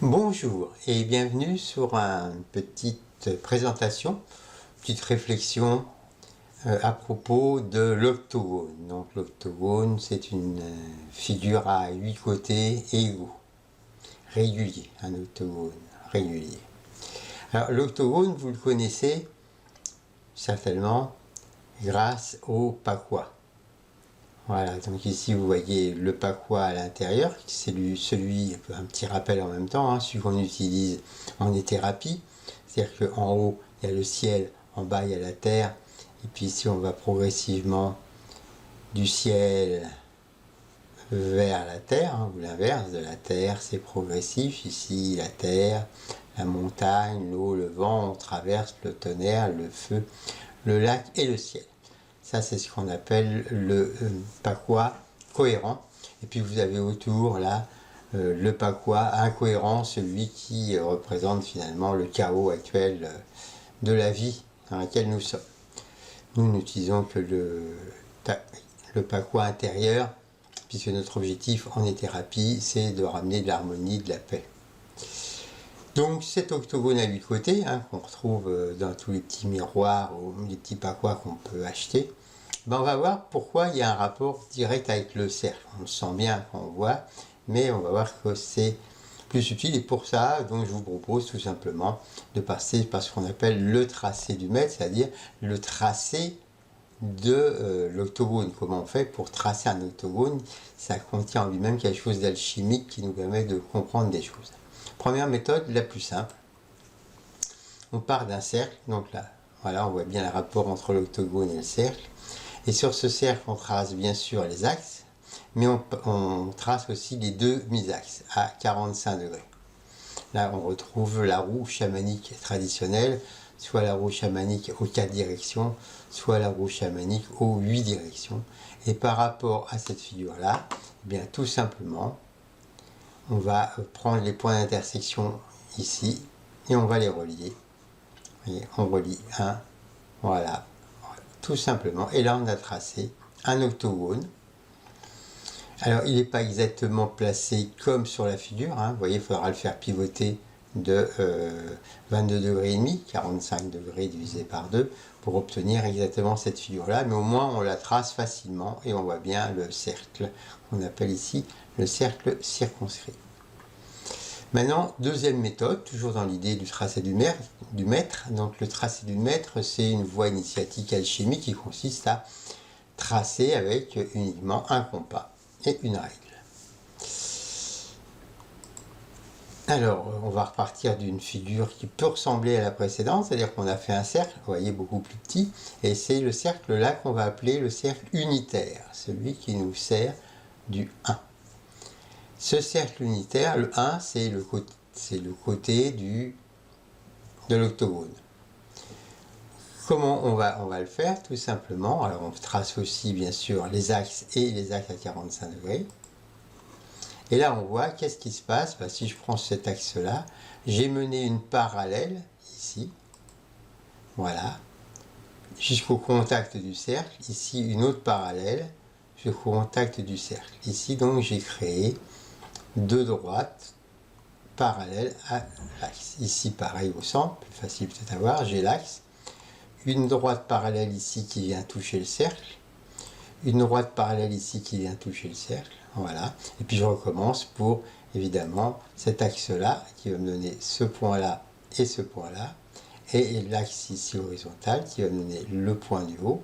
Bonjour et bienvenue sur une petite présentation, petite réflexion à propos de l'octogone. Donc l'octogone, c'est une figure à 8 côtés égaux, réguliers, un octogone régulier. Alors l'octogone, vous le connaissez certainement grâce au pakoua. Voilà, donc ici vous voyez le pakoua à l'intérieur, c'est celui, un petit rappel en même temps, celui qu'on utilise en thérapie. C'est-à-dire qu'en haut il y a le ciel, en bas il y a la terre, et puis ici on va progressivement du ciel vers la terre, ou l'inverse de la terre, c'est progressif. Ici la terre, la montagne, l'eau, le vent, on traverse le tonnerre, le feu, le lac et le ciel. Ça, c'est ce qu'on appelle le pakoua cohérent. Et puis vous avez autour là le pakoua incohérent, celui qui représente finalement le chaos actuel de la vie dans laquelle nous sommes. Nous n'utilisons que le pakoua intérieur, puisque notre objectif en thérapie, c'est de ramener de l'harmonie, de la paix. Donc cet octogone à 8 côtés, qu'on retrouve dans tous les petits miroirs ou les petits pakouas qu'on peut acheter, on va voir pourquoi il y a un rapport direct avec le cercle. On le sent bien quand on voit, mais on va voir que c'est plus subtil. Et pour ça, donc, je vous propose tout simplement de passer par ce qu'on appelle le tracé du mètre, c'est-à-dire le tracé de l'octogone. Comment on fait pour tracer un octogone? Ça contient en lui-même quelque chose d'alchimique qui nous permet de comprendre des choses. Première méthode, la plus simple. On part d'un cercle, donc là, voilà, on voit bien le rapport entre l'octogone et le cercle. Et sur ce cercle, on trace bien sûr les axes, mais on trace aussi les demi-axes à 45 degrés. Là, on retrouve la roue chamanique traditionnelle, soit la roue chamanique aux 4 directions, soit la roue chamanique aux 8 directions. Et par rapport à cette figure-là, eh bien, tout simplement, on va prendre les points d'intersection ici et on va les relier. Vous voyez, on relie un, voilà, tout simplement. Et là, on a tracé un octogone. Alors, il n'est pas exactement placé comme sur la figure. Vous voyez, il faudra le faire pivoter de 22 degrés et demi, 45 degrés divisé par 2, pour obtenir exactement cette figure-là. Mais au moins, on la trace facilement et on voit bien le cercle qu'on appelle ici le cercle circonscrit. Maintenant, deuxième méthode, toujours dans l'idée du tracé du mètre. Donc le tracé du mètre, c'est une voie initiatique alchimique qui consiste à tracer avec uniquement un compas et une règle. Alors, on va repartir d'une figure qui peut ressembler à la précédente, c'est-à-dire qu'on a fait un cercle, vous voyez, beaucoup plus petit, et c'est le cercle là qu'on va appeler le cercle unitaire, celui qui nous sert du 1. Ce cercle unitaire, le 1, c'est le côté de l'octogone. Comment on va le faire? Tout simplement, alors on trace aussi bien sûr les axes et les axes à 45 degrés. Et là on voit qu'est-ce qui se passe. Si je prends cet axe-là, j'ai mené une parallèle ici, voilà, jusqu'au contact du cercle. Ici une autre parallèle jusqu'au contact du cercle. Ici donc j'ai créé deux droites parallèles à l'axe. Ici pareil au centre, plus facile peut-être à voir, j'ai l'axe, une droite parallèle ici qui vient toucher le cercle, une droite parallèle ici qui vient toucher le cercle, voilà, et puis je recommence pour évidemment cet axe là qui va me donner ce point là et ce point là, et l'axe ici horizontal qui va me donner le point du haut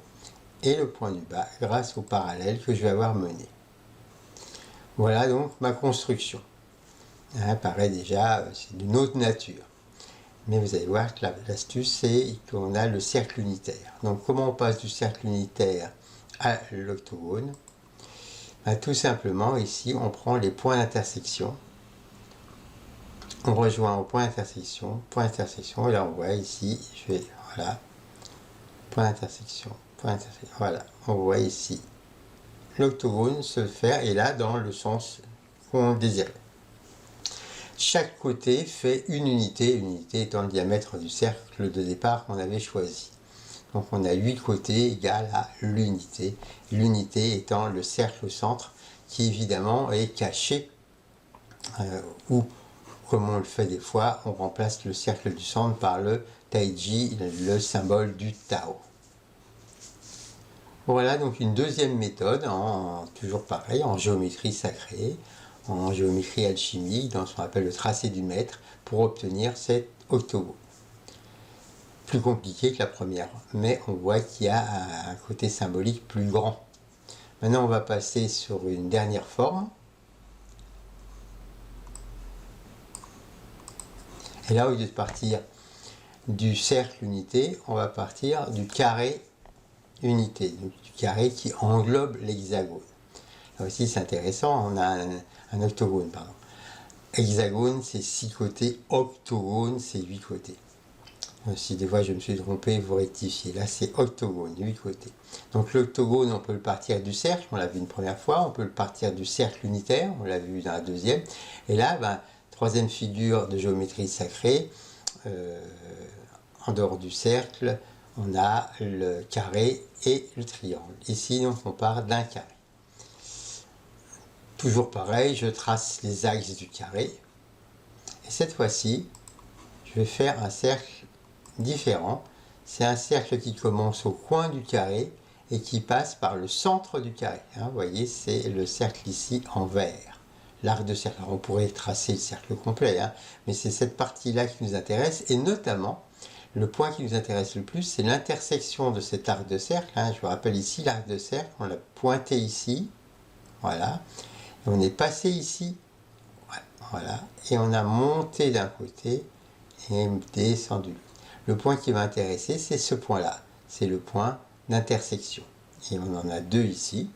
et le point du bas grâce au parallèle que je vais avoir mené. Voilà donc ma construction. Paraît déjà, c'est d'une autre nature. Mais vous allez voir que l'astuce, c'est qu'on a le cercle unitaire. Donc comment on passe du cercle unitaire à l'octogone? Tout simplement, ici, on prend les points d'intersection. On rejoint au point d'intersection, et là on voit ici, je vais, voilà, point d'intersection, voilà, on voit ici l'octogone se faire, et là dans le sens qu'on désirait. Chaque côté fait une unité étant le diamètre du cercle de départ qu'on avait choisi. Donc on a 8 côtés égales à l'unité, l'unité étant le cercle au centre qui évidemment est caché ou comme on le fait des fois, on remplace le cercle du centre par le Taiji, le symbole du Tao. Voilà donc une deuxième méthode, toujours pareil, en géométrie sacrée, en géométrie alchimique, dans ce qu'on appelle le tracé du maître, pour obtenir cet octogone. Plus compliqué que la première, mais on voit qu'il y a un côté symbolique plus grand. Maintenant, on va passer sur une dernière forme. Et là, au lieu de partir du cercle unité, on va partir du carré unité, donc du carré qui englobe l'hexagone. Là aussi, c'est intéressant, on a un octogone, pardon. Hexagone, c'est 6 côtés, octogone, c'est 8 côtés. Si des fois je me suis trompé, vous rectifiez. Là, c'est octogone, 8 côtés. Donc l'octogone, on peut le partir du cercle, on l'a vu une première fois, on peut le partir du cercle unitaire, on l'a vu dans la deuxième. Et là, troisième figure de géométrie sacrée, en dehors du cercle, on a le carré et le triangle. Ici, donc, on part d'un carré. Toujours pareil, je trace les axes du carré. Et cette fois-ci, je vais faire un cercle différent. C'est un cercle qui commence au coin du carré et qui passe par le centre du carré. Vous voyez, c'est le cercle ici en vert. L'arc de cercle. Alors, on pourrait tracer le cercle complet, mais c'est cette partie-là qui nous intéresse. Et notamment, le point qui nous intéresse le plus, c'est l'intersection de cet arc de cercle. Je vous rappelle ici l'arc de cercle, on l'a pointé ici. Voilà. Et on est passé ici. Voilà. Et on a monté d'un côté et descendu. Le point qui va intéresser, c'est ce point-là. C'est le point d'intersection. Et on en a deux ici.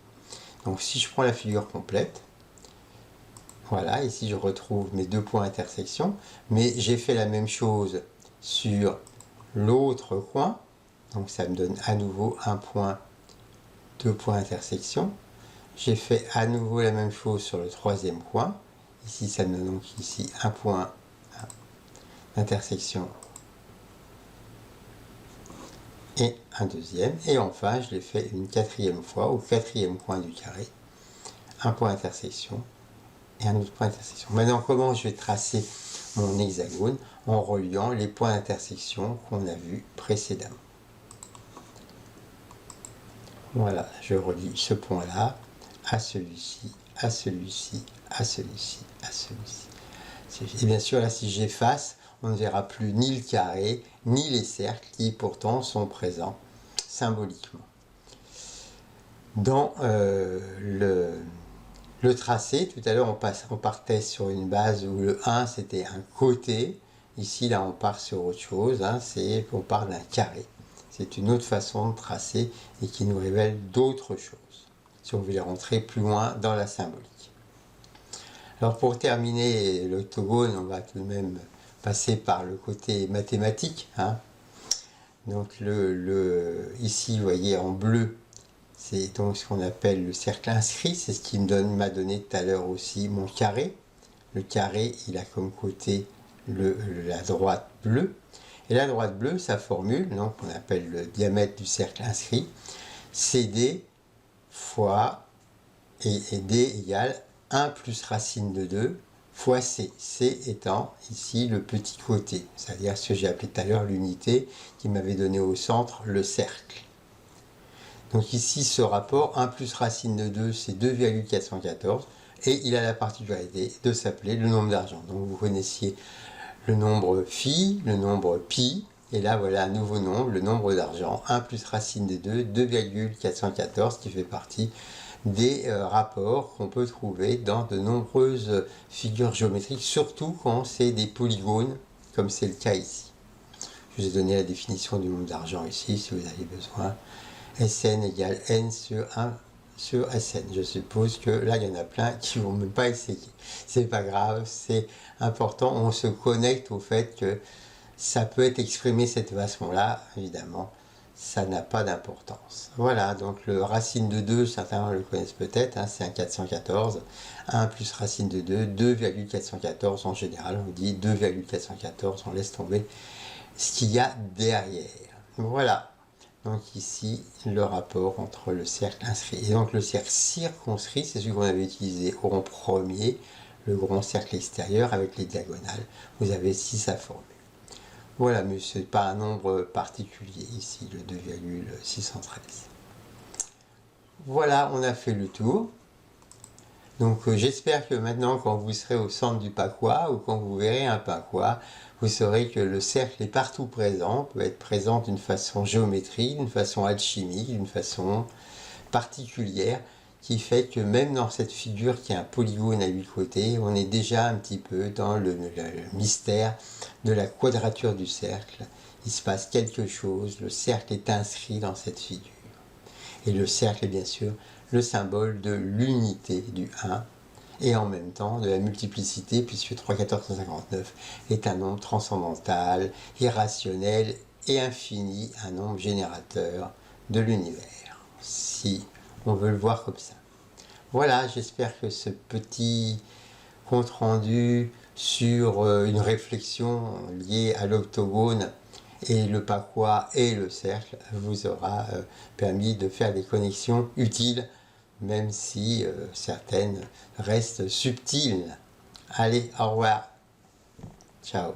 Donc si je prends la figure complète, voilà, ici je retrouve mes deux points d'intersection. Mais j'ai fait la même chose sur l'autre coin. Donc ça me donne à nouveau un point, deux points d'intersection. J'ai fait à nouveau la même chose sur le troisième coin. Ici, ça me donne donc ici un point d'intersection et un deuxième. Et enfin, je l'ai fait une quatrième fois au quatrième coin du carré. Un point d'intersection et un autre point d'intersection. Maintenant, comment je vais tracer mon hexagone? En reliant les points d'intersection qu'on a vus précédemment. Voilà, je relie ce point-là à celui-ci, à celui-ci, à celui-ci, à celui-ci. Et bien sûr, là, si j'efface, on ne verra plus ni le carré, ni les cercles qui pourtant sont présents symboliquement. Dans le tracé, tout à l'heure, on partait sur une base où le 1, c'était un côté. Ici, là, on part sur autre chose. On part d'un carré. C'est une autre façon de tracer et qui nous révèle d'autres choses, si on veut les rentrer plus loin dans la symbolique. Alors pour terminer l'octogone, on va tout de même passer par le côté mathématique. Donc ici, vous voyez en bleu, c'est donc ce qu'on appelle le cercle inscrit. C'est ce qui m'a donné tout à l'heure aussi mon carré. Le carré, il a comme côté la droite bleue. Et la droite bleue, sa formule, donc on appelle le diamètre du cercle inscrit, CD fois et D égale 1 plus racine de 2 fois C. C étant ici le petit côté, c'est-à-dire ce que j'ai appelé tout à l'heure l'unité qui m'avait donné au centre le cercle. Donc ici, ce rapport 1 plus racine de 2, c'est 2,414 et il a la particularité de s'appeler le nombre d'argent. Donc vous connaissiez le nombre phi, le nombre pi, et là voilà un nouveau nombre, le nombre d'argent, 1 plus racine de 2, 2,414, qui fait partie des rapports qu'on peut trouver dans de nombreuses figures géométriques, surtout quand c'est des polygones, comme c'est le cas ici. Je vous ai donné la définition du nombre d'argent ici, si vous avez besoin. Sn égale n sur 1 sur Sn. Je suppose que là, il y en a plein qui ne vont même pas essayer. C'est pas grave, c'est important. On se connecte au fait que ça peut être exprimé cette façon-là, évidemment. Ça n'a pas d'importance. Voilà, donc le racine de 2, certains le connaissent peut-être, c'est un 414. 1 plus racine de 2, 2,414 en général. On dit 2,414, on laisse tomber ce qu'il y a derrière. Voilà. Donc ici, le rapport entre le cercle inscrit. Et donc le cercle circonscrit, c'est celui qu'on avait utilisé en premier, le grand cercle extérieur avec les diagonales. Vous avez ici sa formule. Voilà, mais ce n'est pas un nombre particulier ici, le 2,613. Voilà, on a fait le tour. Donc j'espère que maintenant, quand vous serez au centre du Pakoua ou quand vous verrez un Pakoua, vous saurez que le cercle est partout présent, peut être présent d'une façon géométrique, d'une façon alchimique, d'une façon particulière, qui fait que même dans cette figure qui a un polygone à 8 côtés, on est déjà un petit peu dans le mystère de la quadrature du cercle. Il se passe quelque chose, le cercle est inscrit dans cette figure. Et le cercle est bien sûr le symbole de l'unité du 1 et en même temps de la multiplicité, puisque 3, 14, 159 est un nombre transcendantal, irrationnel et infini, un nombre générateur de l'univers, si on veut le voir comme ça. Voilà, j'espère que ce petit compte rendu sur une réflexion liée à l'octogone et le Pakoua et le cercle vous aura permis de faire des connexions utiles, même si certaines restent subtiles. Allez, au revoir. Ciao.